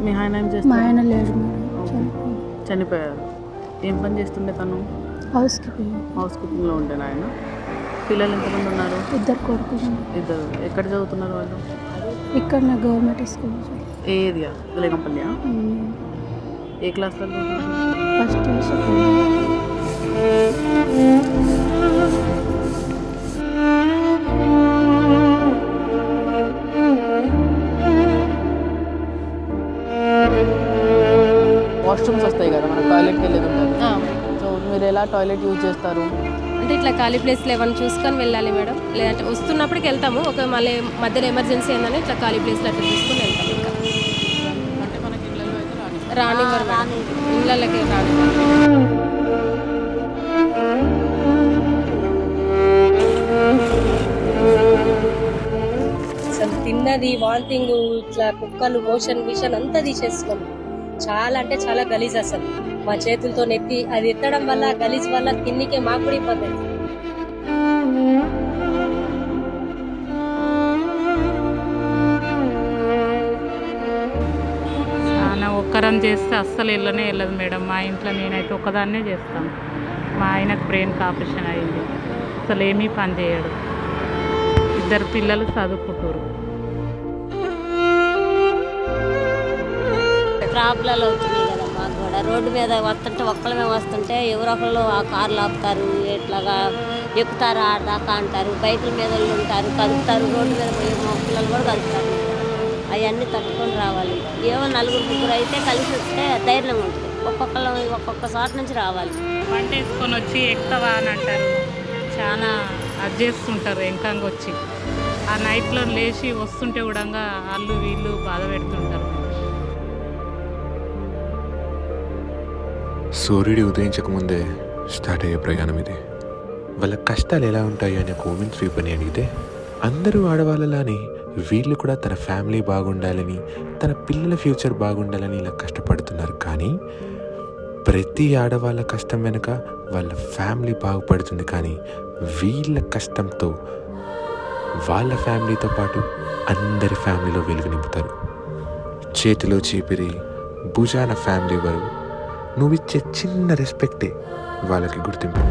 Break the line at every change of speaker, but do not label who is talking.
మీ ఆయన ఏం
మా
చేస్తారు?
ఆయన లేడు మేడం, చనిపోయాడు.
చనిపోయారు. ఏం పని చేస్తుండే తను?
House keeping.
హౌస్ కీపింగ్లో ఉండేనా ఆయన? పిల్లలు ఎంతమంది ఉన్నారు?
2 కొడుకులు.
ఇద్దరు. ఎక్కడ చదువుతున్నారు వాళ్ళు?
ఇక్కడనే గవర్నమెంట్ స్కూల్.
ఏ ఏరియా? విలేకంపల్లియా? ఏ క్లాస్లో చదువుతున్నారు?
First year, second year.
Washrooms వస్తాయి కదా, మన టాయిలెట్కి వెళ్ళేది ఉంటుంది. సో మీరు ఎలా టాయిలెట్ యూజ్ చేస్తారు?
అంటే ఇట్లా ఖాళీ ప్లేస్లో ఏమైనా చూసుకొని వెళ్ళాలి మేడం, లేదంటే వస్తున్నప్పటికి వెళ్తాము. ఒక మళ్ళీ మధ్యలో ఎమర్జెన్సీ ఏందని ఇట్లా ఖాళీ ప్లేస్లో అట్లా చూసుకొని వెళ్తాం. ఇంకా
అంటే మనకి ఇళ్ళలో అయితే
రానివ్వరు మేడం, ఇళ్ళకి రానివ్వరు. అసలు తిన్నది వాంతింగ్, ఇట్లా కుక్కలు, మోషన్ మిషన్ అంతా తీసేస్తున్నాం. చాలా అంటే చాలా గలీజ్. అసలు మా చేతులతో నెత్తి అది ఎత్తడం వల్ల గలీజ్ వల్ల తిన్నికే మాకు కూడా ఇబ్బంది అవుతుంది.
చాలా ఒక్కరం చేస్తే అస్సలు వెళ్ళనే వెళ్ళదు మేడం. మా ఇంట్లో నేనైతే ఒక్కదాన్నే చేస్తాను. మా ఆయనకు బ్రెయిన్కి ఆపరేషన్ అయింది, అసలు ఏమీ పని చేయడు. 2 పిల్లలు చదువుకుంటారు.
ప్రాబ్లాలు అవుతున్నాయి కదా మాకు కూడా. రోడ్డు మీద వస్తుంటే ఒక్కళ్ళమే వస్తుంటే ఎవరో ఒకళ్ళు ఆ కార్లు ఆపుతారు, ఇట్లాగా ఎక్కుతారు, ఆడదాకా అంటారు. బైకుల మీద ఉంటారు, కదుపుతారు. రోడ్డు మీద పోయే మా పిల్లలు కూడా కదుపుతారు. అవన్నీ తట్టుకొని రావాలి. ఏమో 4-3 అయితే కలిసి వస్తే ధైర్యం ఉంటుంది. ఒక్కొక్క చోట నుంచి రావాలి.
వంట వేసుకొని వచ్చి ఎక్కుతావా అని అంటారు. చాలా అది చేస్తుంటారు వెంకంగా వచ్చి. ఆ నైట్లో లేచి వస్తుంటే కూడా వాళ్ళు వీళ్ళు బాధ పెడుతుంటారు.
సూర్యుడు ఉదయించకముందే స్టార్ట్ అయ్యే ప్రయాణం ఇది. వాళ్ళ కష్టాలు ఎలా ఉంటాయి అని ఒక ఉమెన్ స్వీపర్ని అడిగితే, అందరూ ఆడవాళ్ళలానే వీళ్ళు కూడా తన ఫ్యామిలీ బాగుండాలని, తన పిల్లల ఫ్యూచర్ బాగుండాలని ఇలా కష్టపడుతున్నారు. కానీ ప్రతి ఆడవాళ్ళ కష్టం వెనుక వాళ్ళ ఫ్యామిలీ బాగుపడుతుంది. కానీ వీళ్ళ కష్టంతో వాళ్ళ ఫ్యామిలీతో పాటు అందరి ఫ్యామిలీలో వెలుగు నింపుతారు. చేతిలో చీపిరి, భుజాన ఫ్యామిలీ బరువు. నువ్విచ్చే చిన్న రెస్పెక్టే వాళ్ళకి గుర్తింపు.